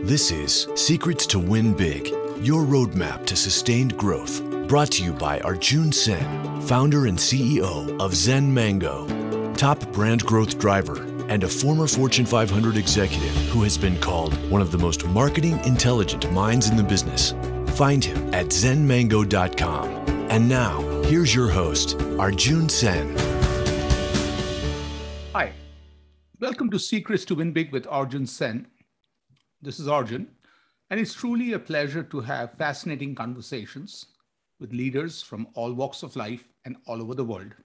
This is Secrets to Win Big, your roadmap to sustained growth. Brought to you by Arjun Sen, founder and CEO of Zen Mango, top brand growth driver, and a former Fortune 500 executive who has been called one of the most marketing intelligent minds in the business. Find him at zenmango.com. And now, here's your host, Arjun Sen. Hi, welcome to Secrets to Win Big with Arjun Sen. This is Arjun, and it's truly a pleasure to have fascinating conversations with leaders from all walks of life and all over the world.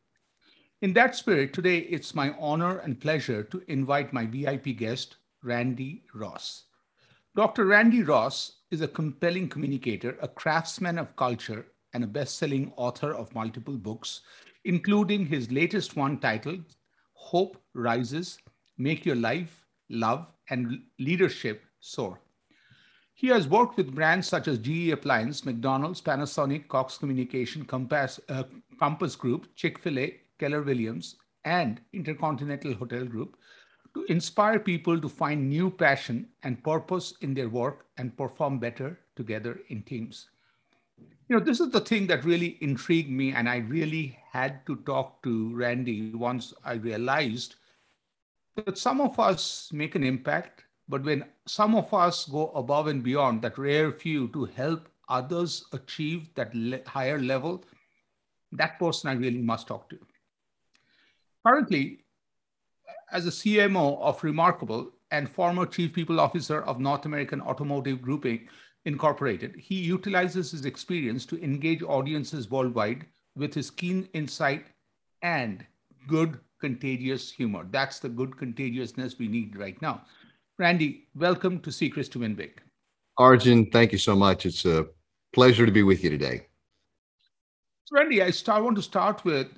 In that spirit, today it's my honor and pleasure to invite my VIP guest, Randy Ross. Dr. Randy Ross is a compelling communicator, a craftsman of culture, and a best-selling author of multiple books, including his latest one titled Hope Rises, Make Your Life, Love, and Leadership Soar. He has worked with brands such as GE Appliance, McDonald's, Panasonic, Cox Communications, Compass Group, Chick-fil-A, Keller Williams, and Intercontinental Hotel Group to inspire people to find new passion and purpose in their work and perform better together in teams. You know, this is the thing that really intrigued me, and I really had to talk to Randy once I realized that some of us make an impact, but when some of us go above and beyond that rare few to help others achieve that higher level, that person I really must talk to. Currently, as a CMO of Remarkable and former Chief People Officer of North American Automotive Grouping Incorporated, he utilizes his experience to engage audiences worldwide with his keen insight and good contagious humor. That's the good contagiousness we need right now. Randy, welcome to Secrets to Win Big. Arjun, thank you so much. It's a pleasure to be with you today. So Randy, I want to start with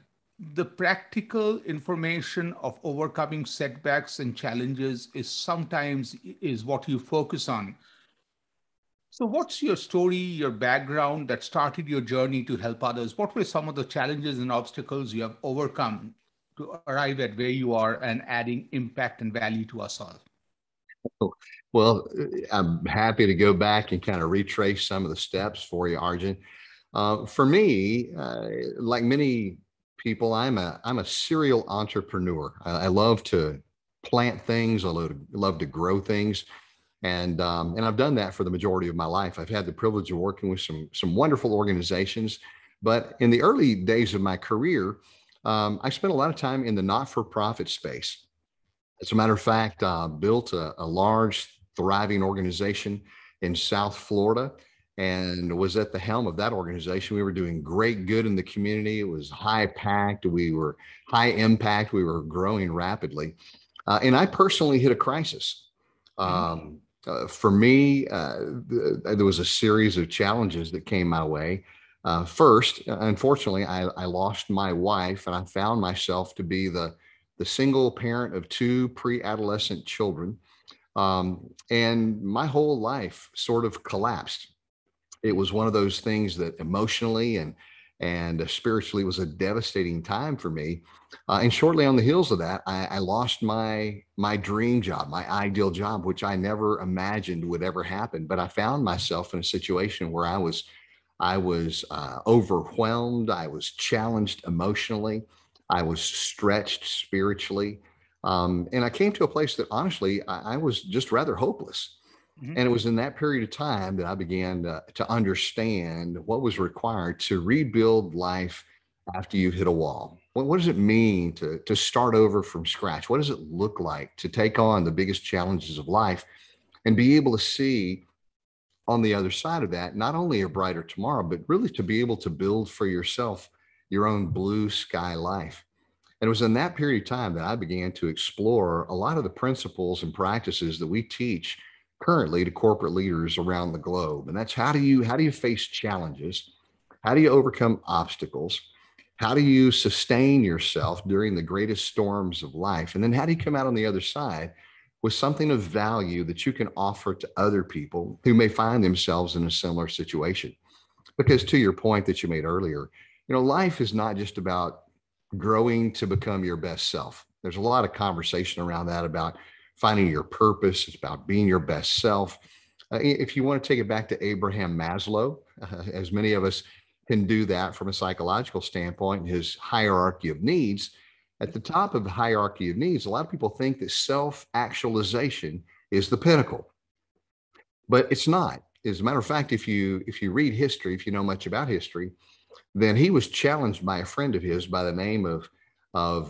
the practical information of overcoming setbacks and challenges is what you focus on. So what's your story, your background that started your journey to help others? What were some of the challenges and obstacles you have overcome to arrive at where you are and adding impact and value to us all? Well, I'm happy to go back and kind of retrace some of the steps for you, Arjun. For me, like many people, I'm a serial entrepreneur. I love to plant things. I love to grow things. And I've done that for the majority of my life. I've had the privilege of working with some wonderful organizations. But in the early days of my career, I spent a lot of time in the not-for-profit space. As a matter of fact, built a large, thriving organization in South Florida and was at the helm of that organization. We were doing great good in the community. It was high-packed. We were high impact. We were growing rapidly. And I personally hit a crisis. For me, there was a series of challenges that came my way. First, unfortunately, I lost my wife, and I found myself to be the single parent of two pre-adolescent children. And my whole life sort of collapsed. It was one of those things that emotionally and spiritually was a devastating time for me. And shortly on the heels of that, I lost my dream job, my ideal job, which I never imagined would ever happen. But I found myself in a situation where I was overwhelmed. I was challenged emotionally. I was stretched spiritually. And I came to a place that honestly, I was just rather hopeless. Mm-hmm. And it was in that period of time that I began to understand what was required to rebuild life after you hit a wall. What does it mean to start over from scratch? What does it look like to take on the biggest challenges of life and be able to see on the other side of that, not only a brighter tomorrow, but really to be able to build for yourself your own blue sky life. And it was in that period of time that I began to explore a lot of the principles and practices that we teach currently to corporate leaders around the globe. And that's how do you face challenges? How do you overcome obstacles? How do you sustain yourself during the greatest storms of life? And then how do you come out on the other side with something of value that you can offer to other people who may find themselves in a similar situation? Because to your point that you made earlier, life is not just about growing to become your best self. There's a lot of conversation around that about finding your purpose. It's about being your best self. If you want to take it back to Abraham Maslow, as many of us can do that from a psychological standpoint, his hierarchy of needs, at the top of the hierarchy of needs, a lot of people think that self-actualization is the pinnacle, but it's not. As a matter of fact, if you read history, if you know much about history, then he was challenged by a friend of his by the name of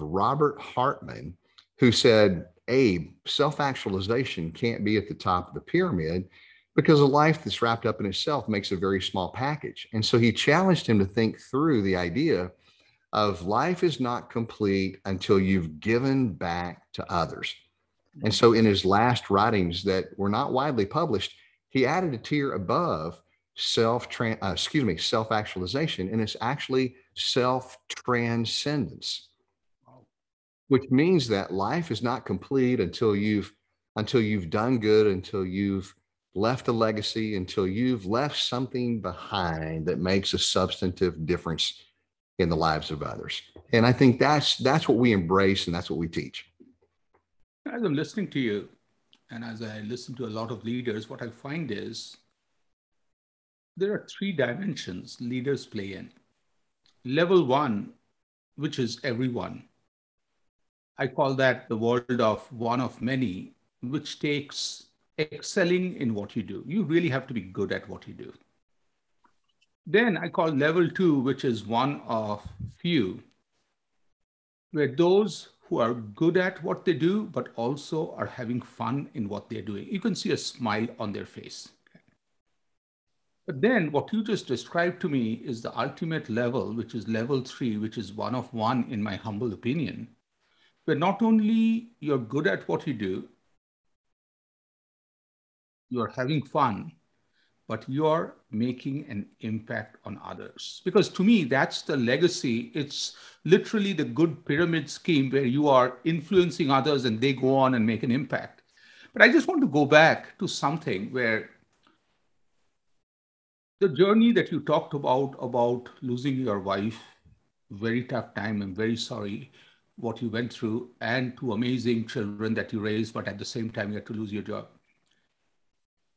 Robert Hartman, who said, Abe, self-actualization can't be at the top of the pyramid because a life that's wrapped up in itself makes a very small package. And so he challenged him to think through the idea of life is not complete until you've given back to others. And so in his last writings that were not widely published, he added a tier above self-actualization, and it's actually self-transcendence, which means that life is not complete until you've done good, until you've left a legacy, until you've left something behind that makes a substantive difference in the lives of others. And I think that's what we embrace, and that's what we teach. As I'm listening to you, and as I listen to a lot of leaders, what I find is there are three dimensions leaders play in. Level one, which is everyone. I call that the world of one of many, which takes excelling in what you do. You really have to be good at what you do. Then I call level two, which is one of few, where those who are good at what they do, but also are having fun in what they're doing. You can see a smile on their face. But then what you just described to me is the ultimate level, which is level three, which is one of one, in my humble opinion, where not only you're good at what you do, you're having fun, but you're making an impact on others. Because to me, that's the legacy. It's literally the good pyramid scheme where you are influencing others and they go on and make an impact. But I just want to go back to something where the journey that you talked about losing your wife, very tough time. I'm very sorry what you went through, and two amazing children that you raised, but at the same time, you had to lose your job.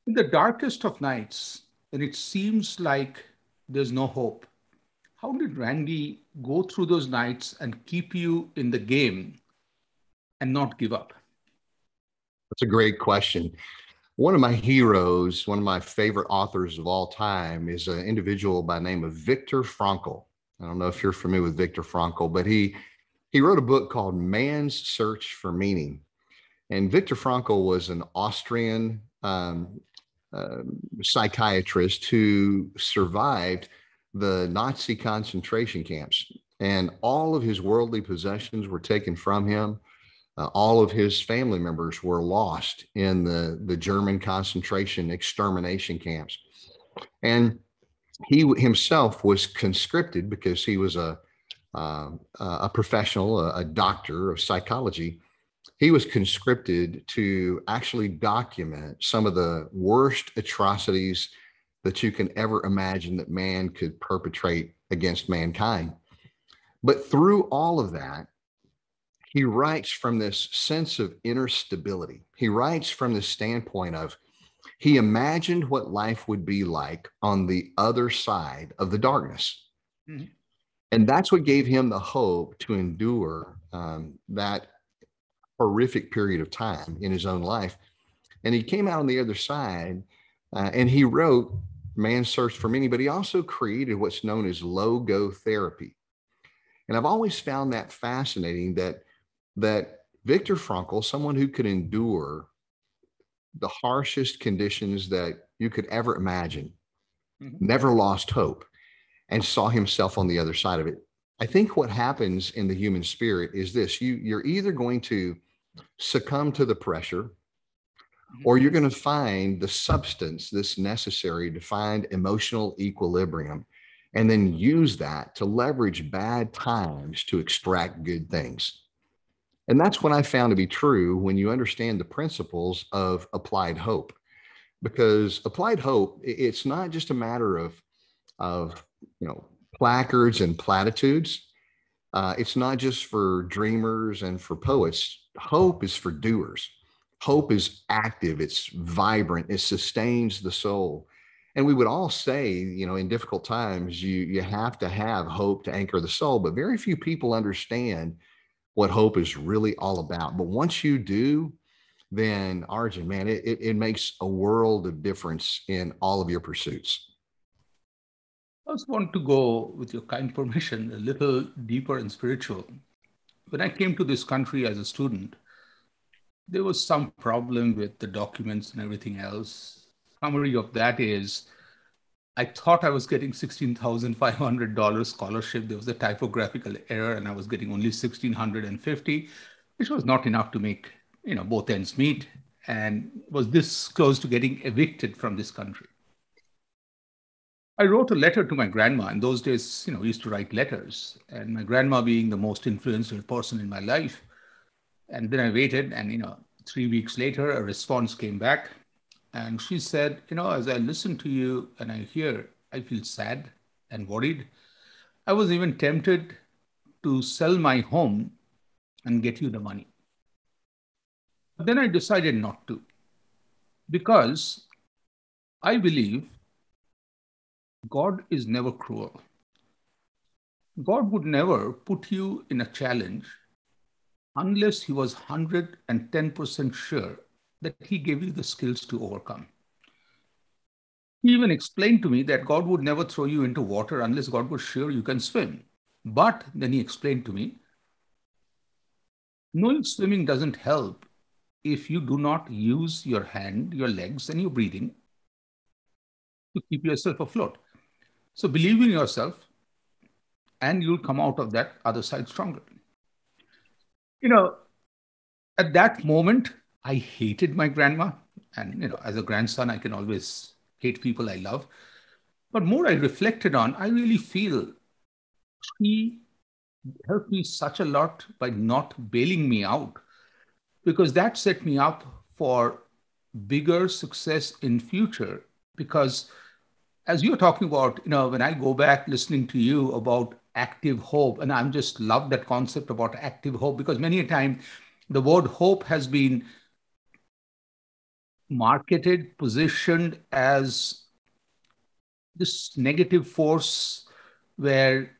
In the darkest of nights, and it seems like there's no hope, how did Randy go through those nights and keep you in the game and not give up? That's a great question. One of my heroes, one of my favorite authors of all time, is an individual by the name of Viktor Frankl. I don't know if you're familiar with Viktor Frankl, but he wrote a book called Man's Search for Meaning. And Viktor Frankl was an Austrian psychiatrist who survived the Nazi concentration camps, and all of his worldly possessions were taken from him. All of his family members were lost in the German concentration extermination camps. And he himself was conscripted because he was a professional, a doctor of psychology. He was conscripted to actually document some of the worst atrocities that you can ever imagine that man could perpetrate against mankind. But through all of that, he writes from this sense of inner stability. He writes from the standpoint of he imagined what life would be like on the other side of the darkness. Mm-hmm. And that's what gave him the hope to endure that horrific period of time in his own life. And he came out on the other side and he wrote Man's Search for Meaning, but he also created what's known as logotherapy. And I've always found that fascinating that Viktor Frankl, someone who could endure the harshest conditions that you could ever imagine, mm-hmm. never lost hope and saw himself on the other side of it. I think what happens in the human spirit is this: you're either going to succumb to the pressure, mm-hmm. or you're going to find the substance that's necessary to find emotional equilibrium and then use that to leverage bad times to extract good things. And that's what I found to be true when you understand the principles of applied hope. Because applied hope, it's not just a matter of placards and platitudes. It's not just for dreamers and for poets. Hope is for doers. Hope is active, it's vibrant, it sustains the soul. And we would all say, in difficult times, you have to have hope to anchor the soul, but very few people understand what hope is really all about. But once you do, then Arjun, man, it makes a world of difference in all of your pursuits. I just want to go, with your kind permission, a little deeper and spiritual. When I came to this country as a student, there was some problem with the documents and everything else. Summary of that is, I thought I was getting $16,500 scholarship. There was a typographical error and I was getting only $1,650, which was not enough to make, both ends meet, and was this close to getting evicted from this country. I wrote a letter to my grandma. In those days, we used to write letters, and my grandma being the most influential person in my life. And then I waited, and 3 weeks later, a response came back. And she said, as I listen to you and I hear, I feel sad and worried. I was even tempted to sell my home and get you the money. But then I decided not to, because I believe God is never cruel. God would never put you in a challenge unless he was 110% sure that he gave you the skills to overcome. He even explained to me that God would never throw you into water unless God was sure you can swim. But then he explained to me, knowing swimming doesn't help if you do not use your hand, your legs, and your breathing to keep yourself afloat. So believe in yourself and you'll come out of that other side stronger. At that moment, I hated my grandma. And, as a grandson, I can always hate people I love. But more I reflected on, I really feel she helped me such a lot by not bailing me out, because that set me up for bigger success in future. Because as you're talking about, when I go back listening to you about active hope, and I'm just love that concept about active hope, because many a time the word hope has been marketed, positioned as this negative force where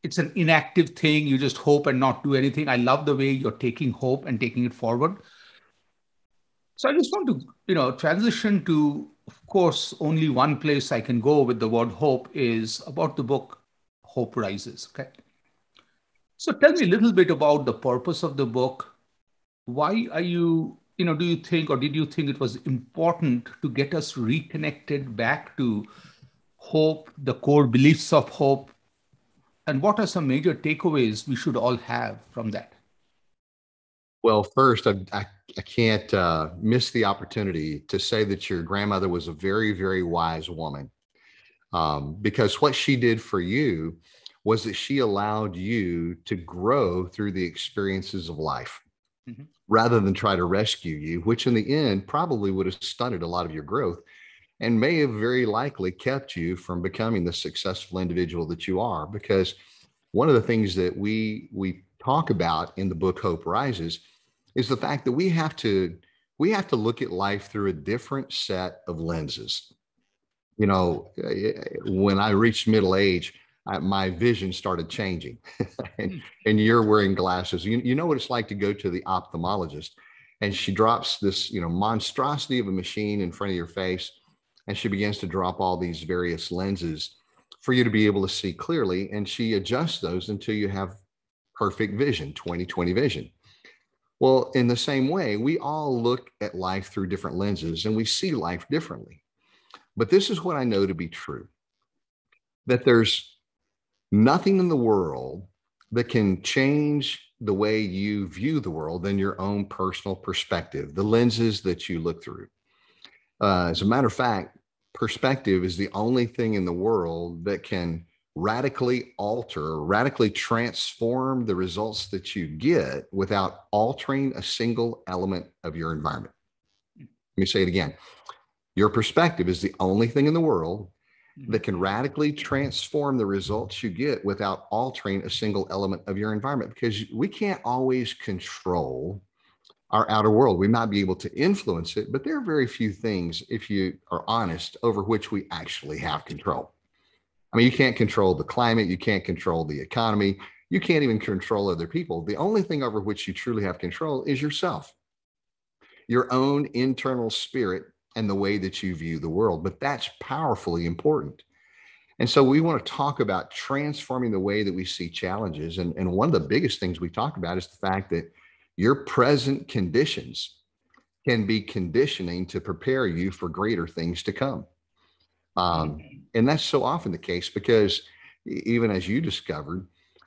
it's an inactive thing. You just hope and not do anything. I love the way you're taking hope and taking it forward. So I just want to, transition to, of course, only one place I can go with the word hope is about the book, Hope Rises. Okay. So tell me a little bit about the purpose of the book. Why are you, do you think, or did you think it was important to get us reconnected back to hope, the core beliefs of hope? And what are some major takeaways we should all have from that? Well, first, I can't miss the opportunity to say that your grandmother was a very, very wise woman, because what she did for you was that she allowed you to grow through the experiences of life, mm-hmm. rather than try to rescue you, which in the end probably would have stunted a lot of your growth and may have very likely kept you from becoming the successful individual that you are. Because one of the things that we talk about in the book Hope Rises is the fact that we have to look at life through a different set of lenses. When I reached middle age, my vision started changing, and you're wearing glasses. You know what it's like to go to the ophthalmologist, and she drops this monstrosity of a machine in front of your face, and she begins to drop all these various lenses for you to be able to see clearly, and she adjusts those until you have perfect vision, 20/20 vision. Well, in the same way, we all look at life through different lenses and we see life differently. But this is what I know to be true, that there's nothing in the world that can change the way you view the world than your own personal perspective, the lenses that you look through. As a matter of fact, perspective is the only thing in the world that can radically alter, radically transform the results that you get without altering a single element of your environment. Let me say it again. Your perspective is the only thing in the world that can radically transform the results you get without altering a single element of your environment, because we can't always control our outer world. We might be able to influence it, but there are very few things, if you are honest, over which we actually have control. I mean, you can't control the climate, you can't control the economy, you can't even control other people. The only thing over which you truly have control is yourself, your own internal spirit, and the way that you view the world. But that's powerfully important. And so we want to talk about transforming the way that we see challenges. And one of the biggest things we talk about is the fact that your present conditions can be conditioning to prepare you for greater things to come. And that's so often the case because even as you discovered,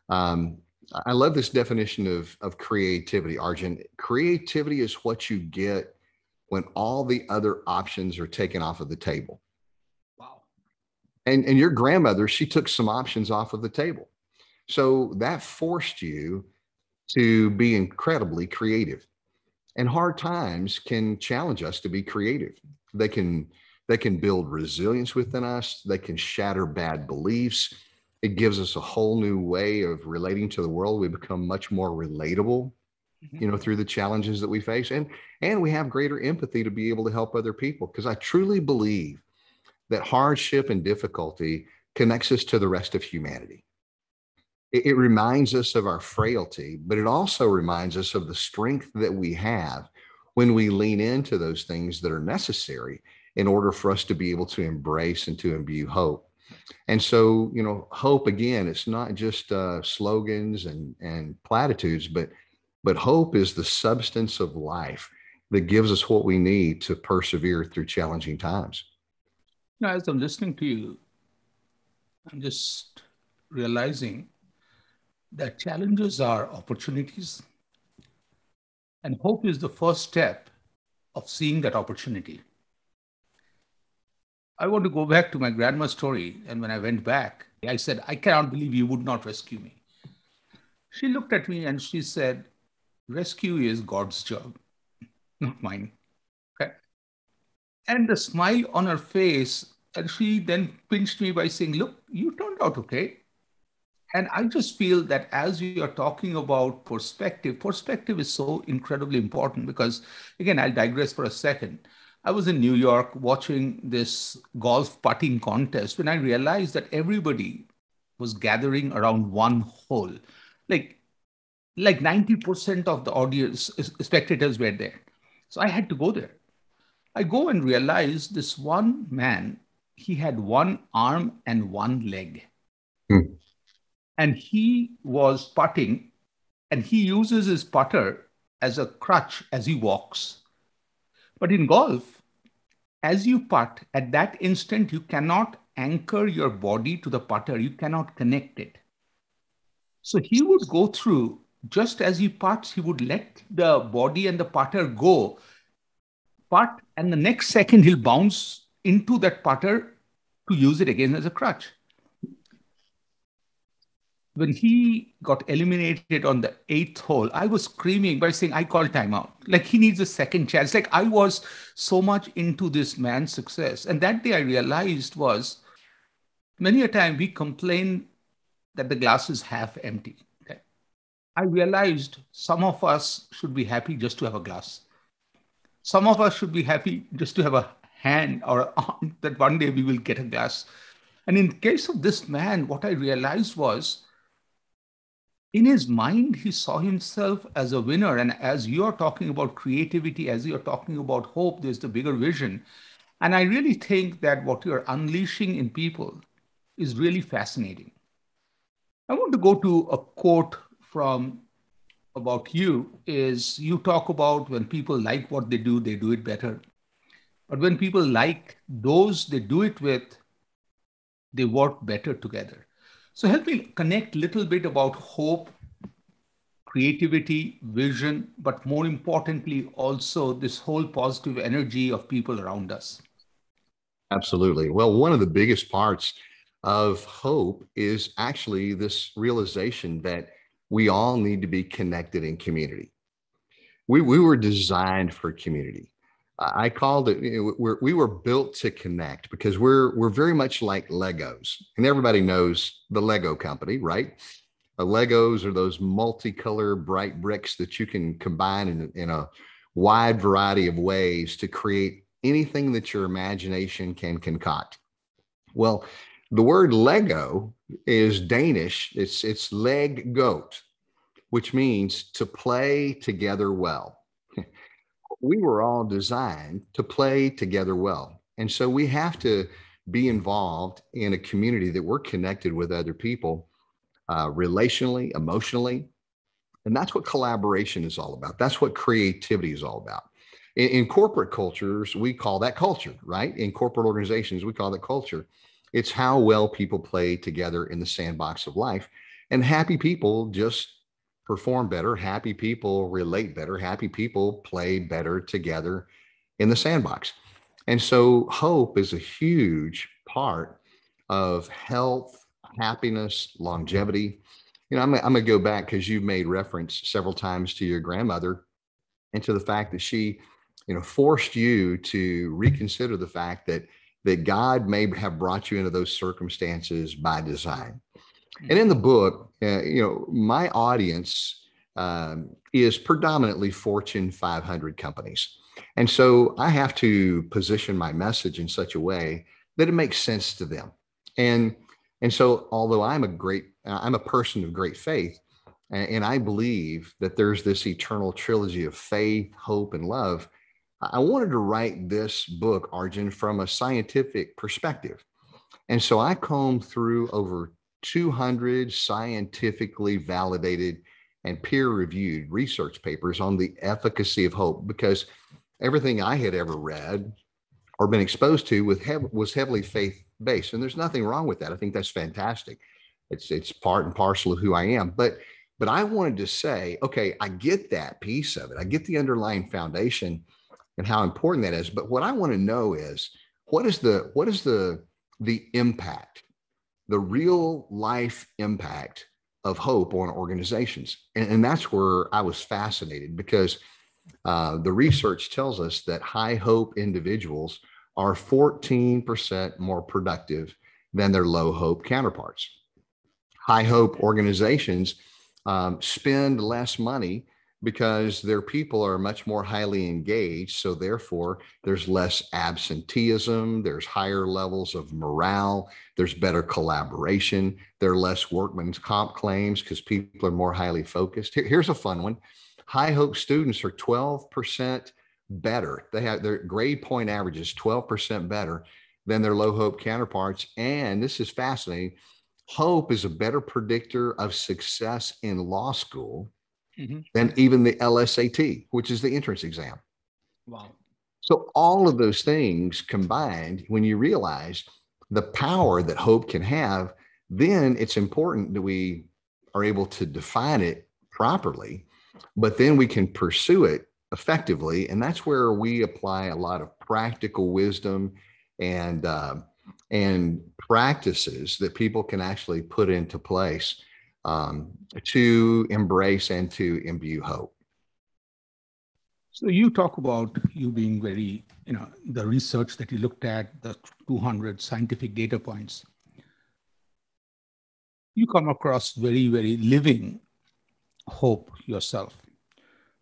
I love this definition of creativity, Arjun. Creativity is what you get when all the other options are taken off of the table. Wow. And your grandmother, she took some options off of the table. So that forced you to be incredibly creative. And hard times can challenge us to be creative. They can build resilience within us. They can shatter bad beliefs. It gives us a whole new way of relating to the world. We become much more relatable, through the challenges that we face. And we have greater empathy to be able to help other people. Because I truly believe that hardship and difficulty connects us to the rest of humanity. It reminds us of our frailty, but it also reminds us of the strength that we have when we lean into those things that are necessary in order for us to be able to embrace and to imbue hope. And so, hope, again, it's not just slogans and platitudes, but hope is the substance of life that gives us what we need to persevere through challenging times. Now, as I'm listening to you, I'm just realizing that challenges are opportunities, and hope is the first step of seeing that opportunity. I want to go back to my grandma's story. And when I went back, I said, I cannot believe you would not rescue me. She looked at me and she said, rescue is God's job, not mine. Okay. And the smile on her face, and she then pinched me by saying, look, you turned out okay. And I just feel that as you are talking about perspective is so incredibly important because, again, I'll digress for a second. I was in New York watching this golf putting contest when I realized that everybody was gathering around one hole. Like 90% of the audience, spectators were there. So I had to go there. I go and realize this one man, he had one arm and one leg. And he was putting, and he uses his putter as a crutch as he walks. But in golf, as you putt, at that instant, you cannot anchor your body to the putter. You cannot connect it. So he would go through, just as he putts, he would let the body and the putter go, putt, and the next second he'll bounce into that putter to use it again as a crutch. When he got eliminated on the 8th hole, I was screaming by saying, I call timeout. Like he needs a second chance. Like I was so much into this man's success. And that day I realized was many a time we complain that the glass is half empty. Okay? I realized some of us should be happy just to have a glass. Some of us should be happy just to have a hand or an arm that one day we will get a glass. And in case of this man, what I realized was, in his mind, he saw himself as a winner. And as you're talking about creativity, as you're talking about hope, there's the bigger vision. And I really think that what you're unleashing in people is really fascinating. I want to go to a quote from about you is you talk about when people like what they do it better. But when people like those they do it with, they work better together. So help me connect a little bit about hope, creativity, vision, but more importantly, also this whole positive energy of people around us. Absolutely. Well, one of the biggest parts of hope is actually this realization that we all need to be connected in community. We were designed for community. I called it, we were built to connect because we're very much like Legos, and everybody knows the Lego company, right? Legos are those multicolor bright bricks that you can combine in a wide variety of ways to create anything that your imagination can concoct. Well, the word Lego is Danish. It's leg goat, which means to play together well. We were all designed to play together well. And so we have to be involved in a community that we're connected with other people, relationally, emotionally. And that's what collaboration is all about. That's what creativity is all about. In corporate cultures, we call that culture, right? In corporate organizations, we call that culture. It's how well people play together in the sandbox of life. And happy people just perform better. Happy people relate better. Happy people play better together in the sandbox. And so hope is a huge part of health, happiness, longevity. You know, I'm going to go back because you've made reference several times to your grandmother and to the fact that she, forced you to reconsider the fact that God may have brought you into those circumstances by design. And in the book, my audience is predominantly Fortune 500 companies. And so I have to position my message in such a way that it makes sense to them. And so although I'm a person of great faith, and I believe that there's this eternal trilogy of faith, hope, and love, I wanted to write this book, Arjun, from a scientific perspective. And so I combed through over 200 scientifically validated and peer-reviewed research papers on the efficacy of hope, because everything I had ever read or been exposed to was heavily faith-based. And there's nothing wrong with that. I think that's fantastic. It's part and parcel of who I am. But I wanted to say, okay, I get that piece of it. I get the underlying foundation and how important that is. But what I want to know is what is the impact, the real life impact of hope on organizations? And that's where I was fascinated, because the research tells us that high hope individuals are 14% more productive than their low hope counterparts. High hope organizations spend less money because their people are much more highly engaged. So therefore, there's less absenteeism, there's higher levels of morale, there's better collaboration, there are less workman's comp claims because people are more highly focused. Here's a fun one. High hope students are 12% better. They have their grade point average is 12% better than their low hope counterparts. And this is fascinating. Hope is a better predictor of success in law school than even the LSAT, which is the entrance exam. Wow. So all of those things combined, when you realize the power that hope can have, then it's important that we are able to define it properly, but then we can pursue it effectively. And that's where we apply a lot of practical wisdom and practices that people can actually put into place to embrace and to imbue hope. So you talk about you being very, the research that you looked at, the 200 scientific data points. You come across very, very living hope yourself.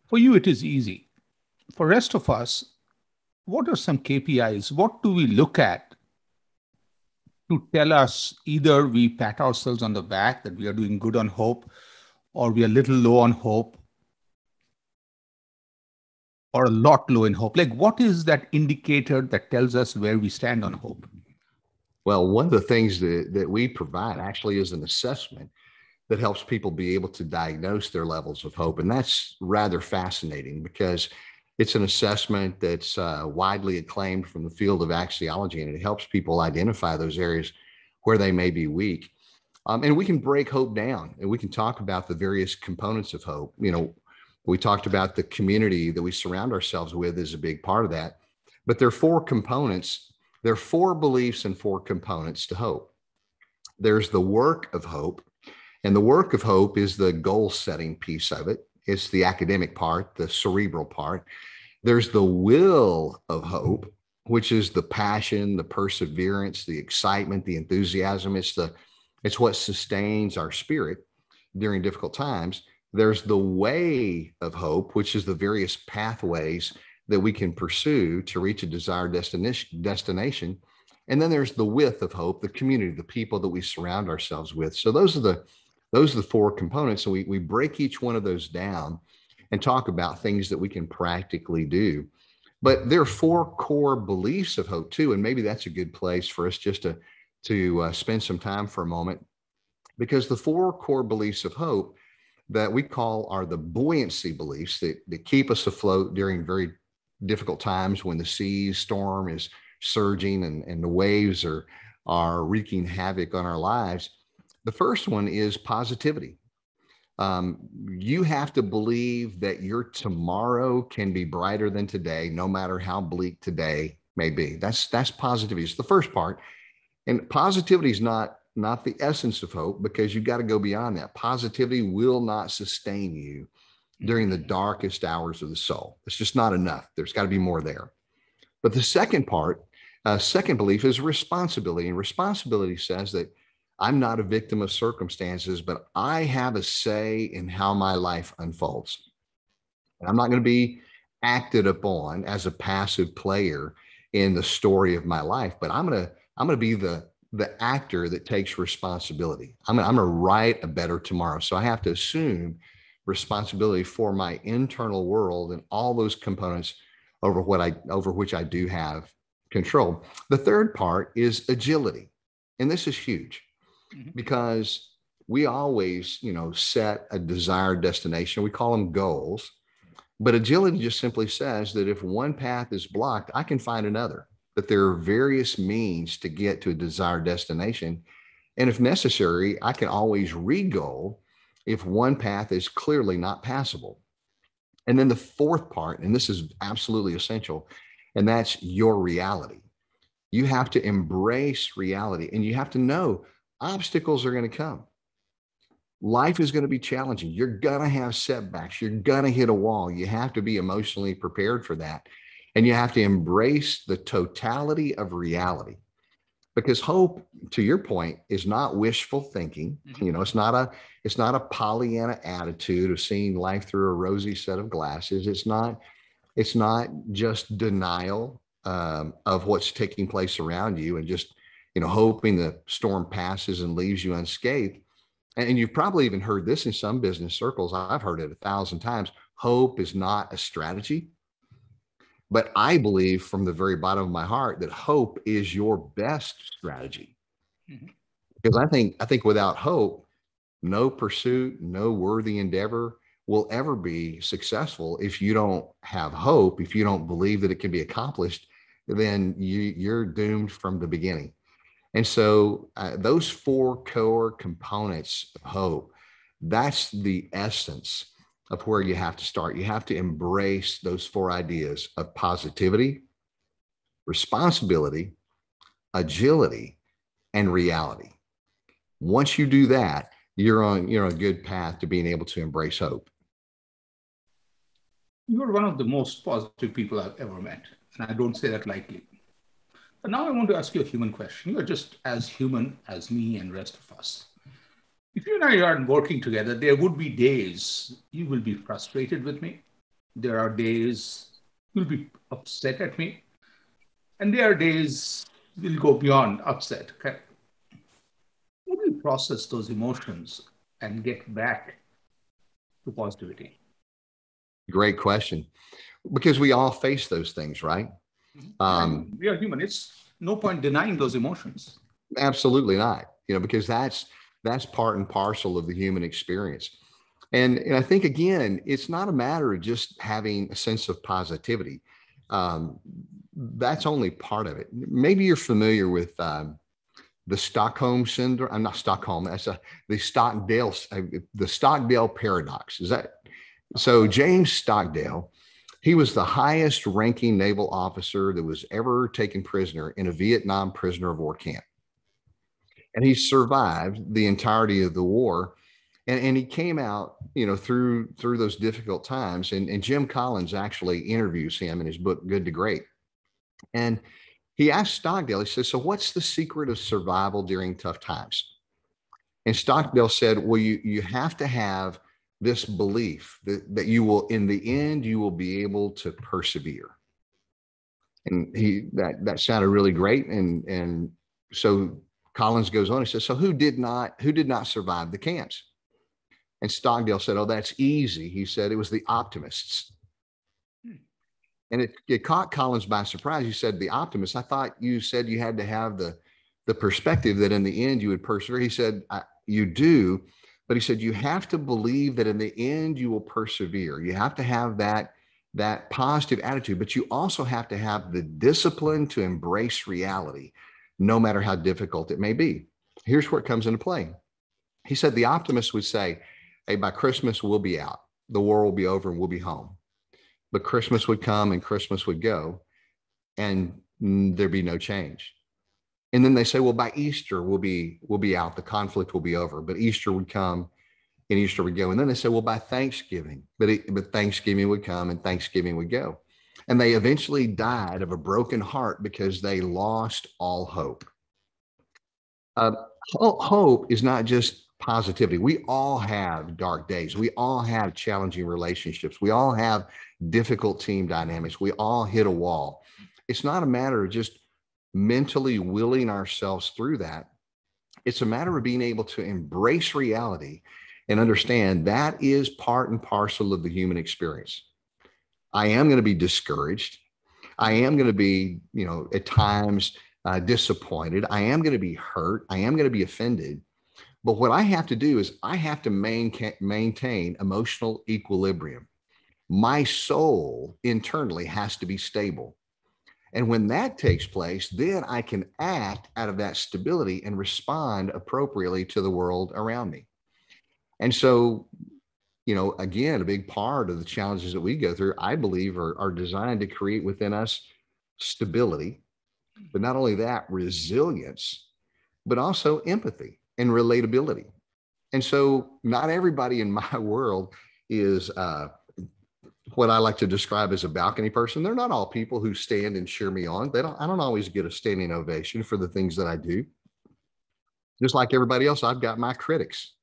For you, it is easy. For rest of us, what are some KPIs? What do we look at to tell us either we pat ourselves on the back that we are doing good on hope, or we are a little low on hope, or a lot low in hope? Like, what is that indicator that tells us where we stand on hope? Well, one of the things that we provide actually is an assessment that helps people be able to diagnose their levels of hope. And that's rather fascinating because it's an assessment that's widely acclaimed from the field of axiology, and it helps people identify those areas where they may be weak. And we can break hope down, and we can talk about the various components of hope. We talked about the community that we surround ourselves with is a big part of that, but there are four components. There are four beliefs and four components to hope. There's the work of hope, and the work of hope is the goal setting piece of it. It's the academic part, the cerebral part. There's the will of hope, which is the passion, the perseverance, the excitement, the enthusiasm. It's what sustains our spirit during difficult times. There's the way of hope, which is the various pathways that we can pursue to reach a desired destination. And then there's the width of hope, the community, the people that we surround ourselves with. So those are the four components. And we break each one of those down and talk about things that we can practically do. But there are four core beliefs of hope too. And maybe that's a good place for us just to spend some time for a moment, because the four core beliefs of hope that we call are the buoyancy beliefs that keep us afloat during very difficult times when the storm is surging and the waves are wreaking havoc on our lives. The first one is positivity. You have to believe that your tomorrow can be brighter than today, no matter how bleak today may be. That's positivity. It's the first part. And positivity is not the essence of hope, because you've got to go beyond that. Positivity will not sustain you during the darkest hours of the soul. It's just not enough. There's got to be more there. But the second part, second belief is responsibility. And responsibility says that I'm not a victim of circumstances, but I have a say in how my life unfolds. And I'm not going to be acted upon as a passive player in the story of my life, but I'm going to be the actor that takes responsibility. I'm going to write a better tomorrow. So I have to assume responsibility for my internal world and all those components over which I do have control. The third part is agility. And this is huge because we always, set a desired destination. We call them goals, but agility just simply says that if one path is blocked, I can find another. That there are various means to get to a desired destination. And if necessary, I can always re-goal if one path is clearly not passable. And then the fourth part, and this is absolutely essential, and that's your reality. You have to embrace reality, and you have to know obstacles are going to come. Life is going to be challenging. You're going to have setbacks. You're going to hit a wall. You have to be emotionally prepared for that. And you have to embrace the totality of reality, because hope, to your point, is not wishful thinking. It's not a Pollyanna attitude of seeing life through a rosy set of glasses. It's not just denial of what's taking place around you and just, hoping the storm passes and leaves you unscathed. And you've probably even heard this in some business circles. I've heard it 1,000 times. Hope is not a strategy. But I believe from the very bottom of my heart that hope is your best strategy. Because I think without hope, no pursuit, no worthy endeavor will ever be successful. If you don't have hope, if you don't believe that it can be accomplished, then you're doomed from the beginning. And so those four core components of hope, that's the essence of where you have to start. You have to embrace those four ideas of positivity, responsibility, agility, and reality. Once you do that, you're on a good path to being able to embrace hope. You're one of the most positive people I've ever met, and I don't say that lightly. But now I want to ask you a human question. You're just as human as me and the rest of us. If you and I are working together, there would be days you will be frustrated with me. There are days you'll be upset at me. And there are days we'll go beyond upset. Okay? How do you process those emotions and get back to positivity? Great question. Because we all face those things, right? We are human. It's no point denying those emotions. Absolutely not. Because that's part and parcel of the human experience. And I think, again, it's not a matter of just having a sense of positivity. That's only part of it. Maybe you're familiar with the Stockholm syndrome. I'm not Stockholm. That's the Stockdale paradox. Is that so? James Stockdale, he was the highest ranking naval officer that was ever taken prisoner in a Vietnam prisoner of war camp. And he survived the entirety of the war. And he came out, through those difficult times. And Jim Collins actually interviews him in his book, Good to Great. And he asked Stockdale, he says, so what's the secret of survival during tough times? And Stockdale said, well, you have to have this belief that you will, in the end, you will be able to persevere. And that sounded really great. And so Collins goes on, he says, so who did not survive the camps? And Stockdale said, oh, that's easy. He said it was the optimists. And it caught Collins by surprise. He said, the optimists, I thought you said you had to have the perspective that in the end you would persevere. He said, you do, but he said, you have to believe that in the end you will persevere. You have to have that positive attitude, but you also have to have the discipline to embrace reality, no matter how difficult it may be. Here's where it comes into play. He said, the optimist would say, hey, by Christmas, we'll be out. The war will be over and we'll be home. But Christmas would come and Christmas would go and there'd be no change. And then they say, well, by Easter, we'll be out. The conflict will be over. But Easter would come and Easter would go. And then they say, well, by Thanksgiving, but Thanksgiving would come and Thanksgiving would go. And they eventually died of a broken heart because they lost all hope. Hope is not just positivity. We all have dark days. We all have challenging relationships. We all have difficult team dynamics. We all hit a wall. It's not a matter of just mentally willing ourselves through that. It's a matter of being able to embrace reality and understand that is part and parcel of the human experience. I am going to be discouraged. I am going to be, at times disappointed. I am going to be hurt. I am going to be offended. But what I have to do is I have to maintain emotional equilibrium. My soul internally has to be stable. And when that takes place, then I can act out of that stability and respond appropriately to the world around me. And so, again, a big part of the challenges that we go through, I believe, are designed to create within us stability, but not only that, resilience, but empathy and relatability. And so not everybody in my world is what I like to describe as a balcony person. They're not all people who stand and cheer me on. I don't always get a standing ovation for the things that I do. Just like everybody else, I've got my critics.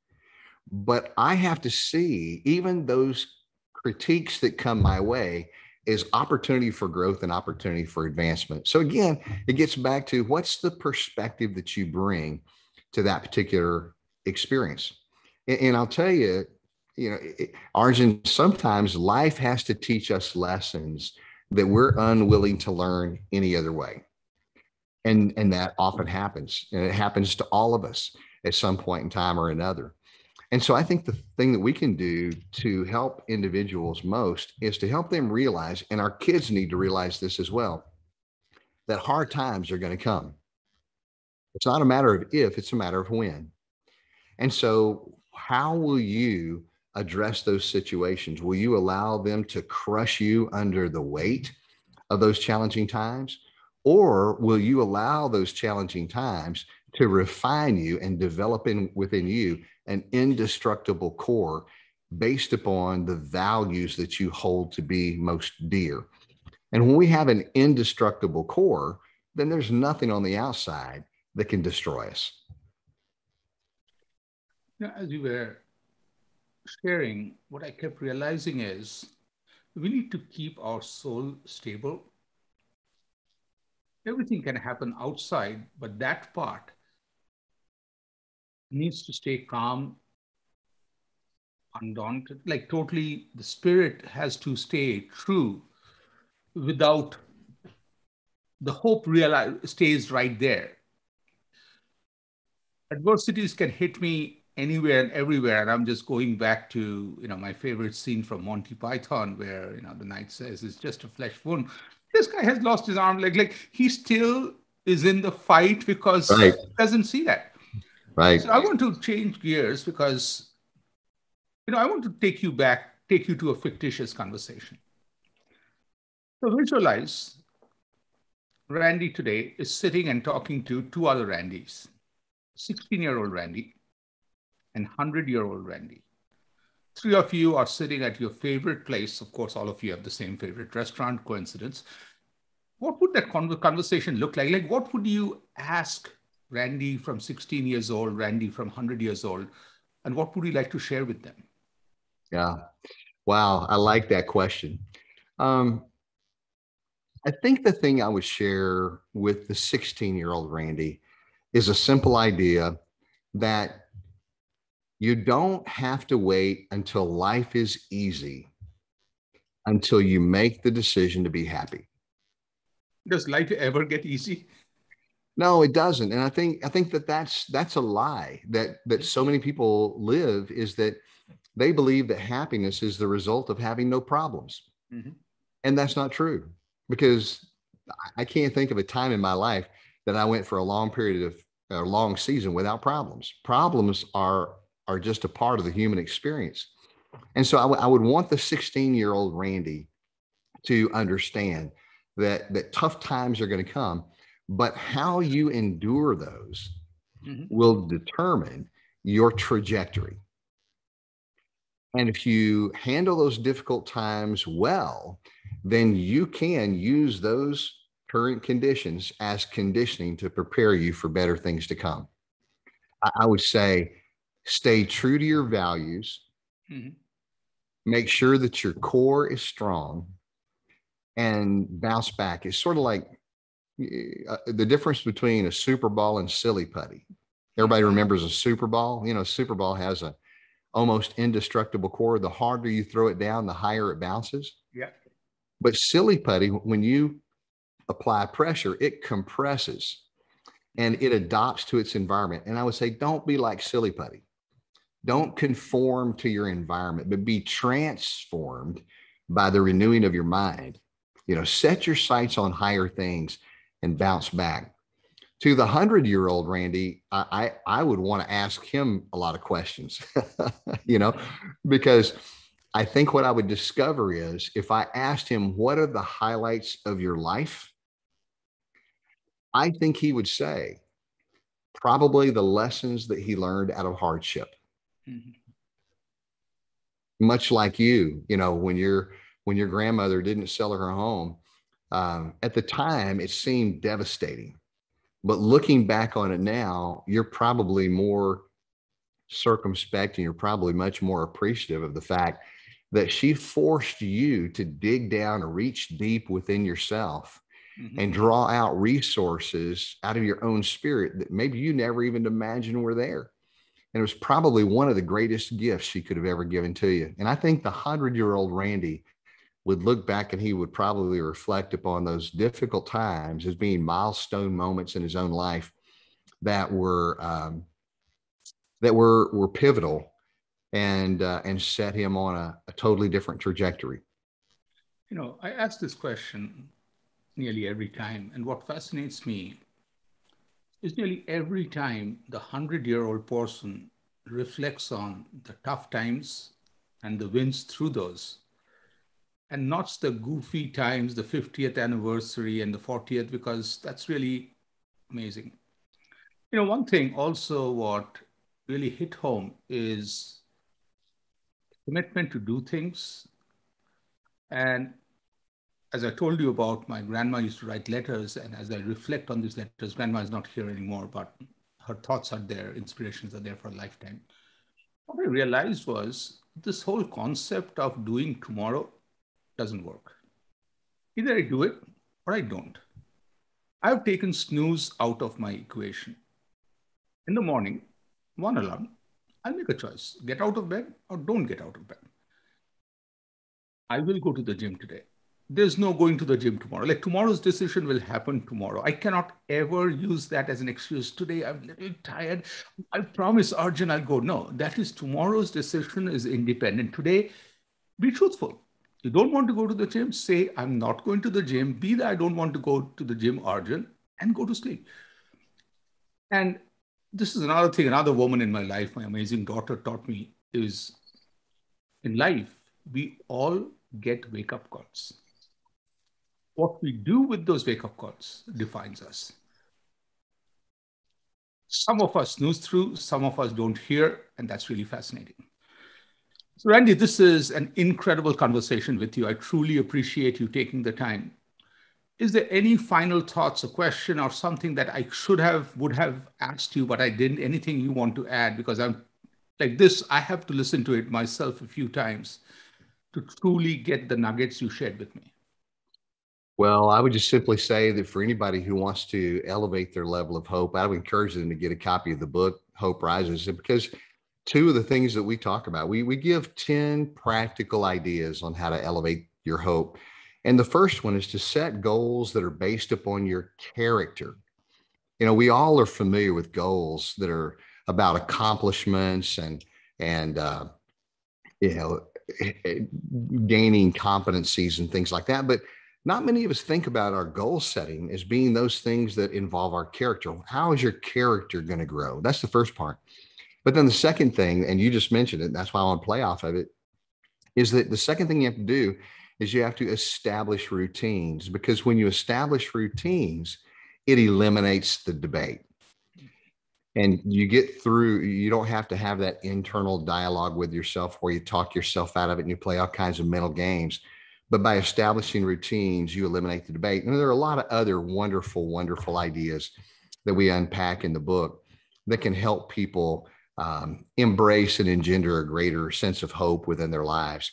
But I have to see even those critiques that come my way as opportunity for growth and opportunity for advancement. So again, it gets back to what's the perspective that you bring to that particular experience. And I'll tell you, Arjun, sometimes life has to teach us lessons that we're unwilling to learn any other way. And that often happens. And it happens to all of us at some point in time or another. And so I think the thing that we can do to help individuals most is to help them realize, and our kids need to realize this as well, that hard times are going to come. It's not a matter of if, it's a matter of when. And so how will you address those situations? Will you allow them to crush you under the weight of those challenging times? Or will you allow those challenging times to refine you and develop within you an indestructible core based upon the values that you hold to be most dear? And when we have an indestructible core, then there's nothing on the outside that can destroy us. As you were sharing, what I kept realizing is we need to keep our soul stable. Everything can happen outside, but that part needs to stay calm, undaunted, like totally the spirit has to stay true without the hope stays right there. Adversities can hit me anywhere and everywhere. And I'm just going back to, my favorite scene from Monty Python where, the knight says it's just a flesh wound. This guy has lost his arm leg. Like he still is in the fight because he doesn't see that. Right. So I want to change gears because, I want to take you to a fictitious conversation. So visualize Randy today is sitting and talking to two other Randys, 16-year-old Randy and 100-year-old Randy. Three of you are sitting at your favorite place. Of course, all of you have the same favorite restaurant, coincidence. What would that conversation look like? Like, what would you ask Randy from 16 years old, Randy from 100 years old, and what would you like to share with them? Yeah. Wow. I like that question. Um, I think the thing I would share with the 16-year-old Randy is a simple idea that you don't have to wait until life is easy until you make the decision to be happy. Does life ever get easy? No, it doesn't. And I think that that's a lie that so many people live, is that they believe that happiness is the result of having no problems. Mhm. And that's not true, because I can't think of a time in my life that I went for a long period of a long season without problems. Problems are just a part of the human experience. And so I would want the 16-year-old Randy to understand that tough times are going to come, but how you endure those Mhm. will determine your trajectory. And if you handle those difficult times well, then you can use those current conditions as conditioning to prepare you for better things to come. I would say stay true to your values, Mhm. make sure that your core is strong, and bounce back. It's sort of like the difference between a Super Ball and silly putty. Everybody remembers a Super Ball. Super Ball has a almost indestructible core. The harder you throw it down, the higher it bounces. Yeah. But silly putty, when you apply pressure, it compresses and it adopts to its environment. And I would say, don't be like silly putty. Don't conform to your environment, but be transformed by the renewing of your mind. Set your sights on higher things and bounce back. To the 100-year-old Randy, I would want to ask him a lot of questions, because I think what I would discover is, if I asked him, what are the highlights of your life? I think he would say probably the lessons that he learned out of hardship. Mhm. Much like when your grandmother didn't sell her home, at the time it seemed devastating. But looking back on it now, you're probably more circumspect, and you're probably much more appreciative of the fact that she forced you to dig down and reach deep within yourself Mhm. and draw out resources out of your own spirit that maybe you never even imagined were there. And it was probably one of the greatest gifts she could have ever given to you. And I think the 100-year-old Randy would look back, and he would probably reflect upon those difficult times as being milestone moments in his own life that were pivotal, and set him on a totally different trajectory. I ask this question nearly every time, and what fascinates me is nearly every time the 100-year-old person reflects on the tough times and the wins through those, and not the goofy times, the 50th anniversary and the 40th, because that's really amazing. One thing also what really hit home is commitment to do things. And as I told you about, my grandma used to write letters, and as I reflect on these letters, grandma is not here anymore, but her thoughts are there, inspirations are there for a lifetime. What I realized was this whole concept of doing tomorrow doesn't work. Either I do it or I don't. I've taken snooze out of my equation. In the morning, one alarm, I'll make a choice, get out of bed or don't get out of bed. I will go to the gym today. There's no going to the gym tomorrow. Like, tomorrow's decision will happen tomorrow. I cannot ever use that as an excuse. Today, I'm a little tired. I promise Arjun I'll go. No, that is tomorrow's decision is independent. Today, be truthful. You don't want to go to the gym, say, I'm not going to the gym. Be that I don't want to go to the gym, Arjun, and go to sleep. And this is another thing, another woman in my life, my amazing daughter taught me is, in life, we all get wake up calls. What we do with those wake up calls defines us. Some of us snooze through, some of us don't hear, and that's really fascinating. So, Randy, this is an incredible conversation with you. I truly appreciate you taking the time. Is there any final thoughts, a question, or something that I would have asked you, but I didn't? Anything you want to add? Because I'm Like this, I have to listen to it myself a few times to truly get the nuggets you shared with me. Well, I would just simply say that for anybody who wants to elevate their level of hope, I would encourage them to get a copy of the book, Hope Rises, because two of the things that we talk about, we give 10 practical ideas on how to elevate your hope. And the first one is to set goals that are based upon your character. You know, we all are familiar with goals that are about accomplishments and you know, gaining competencies and things like that. But not many of us think about our goal setting as being those things that involve our character. How is your character going to grow? That's the first part. But then the second thing, and you just mentioned it, that's why I want to play off of it, is that the second thing you have to do is you have to establish routines, because when you establish routines, it eliminates the debate. And you get through, you don't have to have that internal dialogue with yourself where you talk yourself out of it and you play all kinds of mental games. But by establishing routines, you eliminate the debate. And there are a lot of other wonderful, wonderful ideas that we unpack in the book that can help people embrace and engender a greater sense of hope within their lives.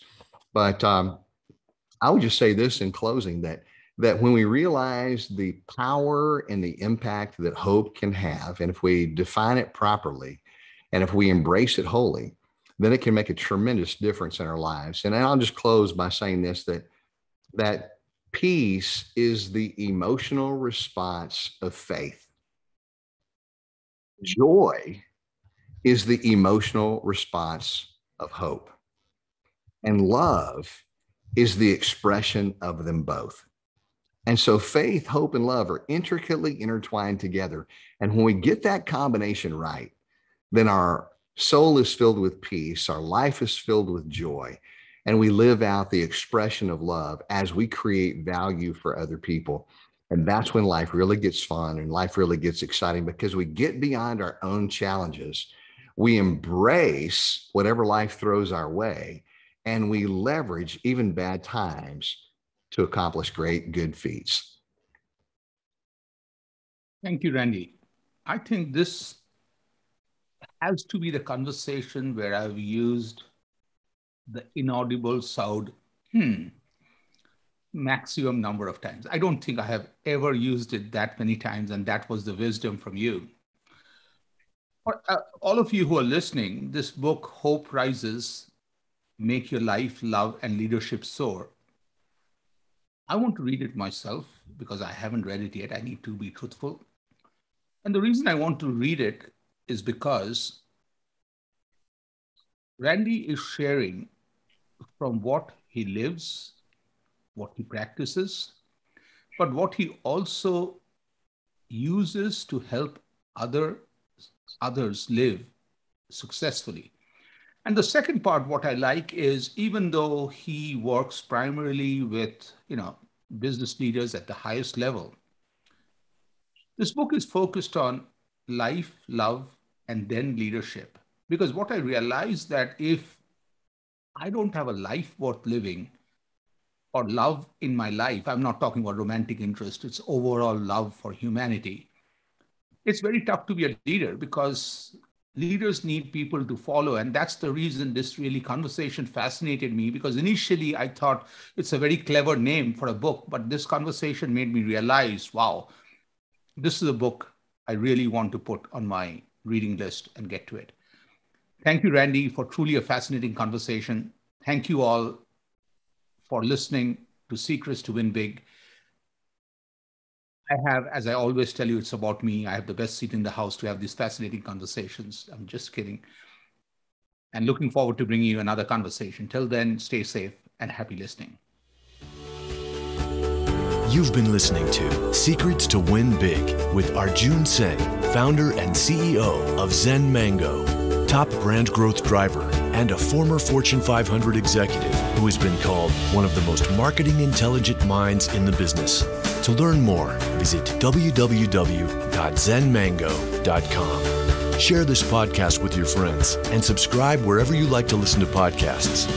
But I would just say this in closing, that when we realize the power and the impact that hope can have, and if we define it properly, and if we embrace it wholly, then it can make a tremendous difference in our lives. And I'll just close by saying this, that peace is the emotional response of faith. Joy is the emotional response of hope. And love is the expression of them both. And so faith, hope, and love are intricately intertwined together. And when we get that combination right, then our soul is filled with peace, our life is filled with joy, and we live out the expression of love as we create value for other people. And that's when life really gets fun and life really gets exciting, because we get beyond our own challenges. We embrace whatever life throws our way, and we leverage even bad times to accomplish great good feats. Thank you, Randy. I think this has to be the conversation where I've used the inaudible sound maximum number of times. I don't think I have ever used it that many times, and that was the wisdom from you. For all of you who are listening, this book, Hope Rises, Make Your Life, Love, and Leadership Soar. I want to read it myself because I haven't read it yet. I need to be truthful. And the reason I want to read it is because Randy is sharing from what he lives, what he practices, but what he also uses to help others live successfully. And the second part, what I like is, even though he works primarily with, business leaders at the highest level, this book is focused on life, love, and then leadership. Because what I realized that if I don't have a life worth living or love in my life, I'm not talking about romantic interest, it's overall love for humanity. It's very tough to be a leader because leaders need people to follow. And that's the reason this conversation fascinated me, because initially I thought it's a very clever name for a book, but this conversation made me realize, wow, this is a book I really want to put on my reading list and get to it. Thank you, Randy, for truly a fascinating conversation. Thank you all for listening to Secrets to Win Big. I have, as I always tell you, it's about me. I have the best seat in the house to have these fascinating conversations. I'm just kidding. And looking forward to bringing you another conversation. Till then, stay safe and happy listening. You've been listening to Secrets to Win Big with Arjun Sen, founder and CEO of Zen Mango, top brand growth driver, and a former Fortune 500 executive who has been called one of the most marketing intelligent minds in the business. To learn more, visit www.zenmango.com. Share this podcast with your friends and subscribe wherever you like to listen to podcasts.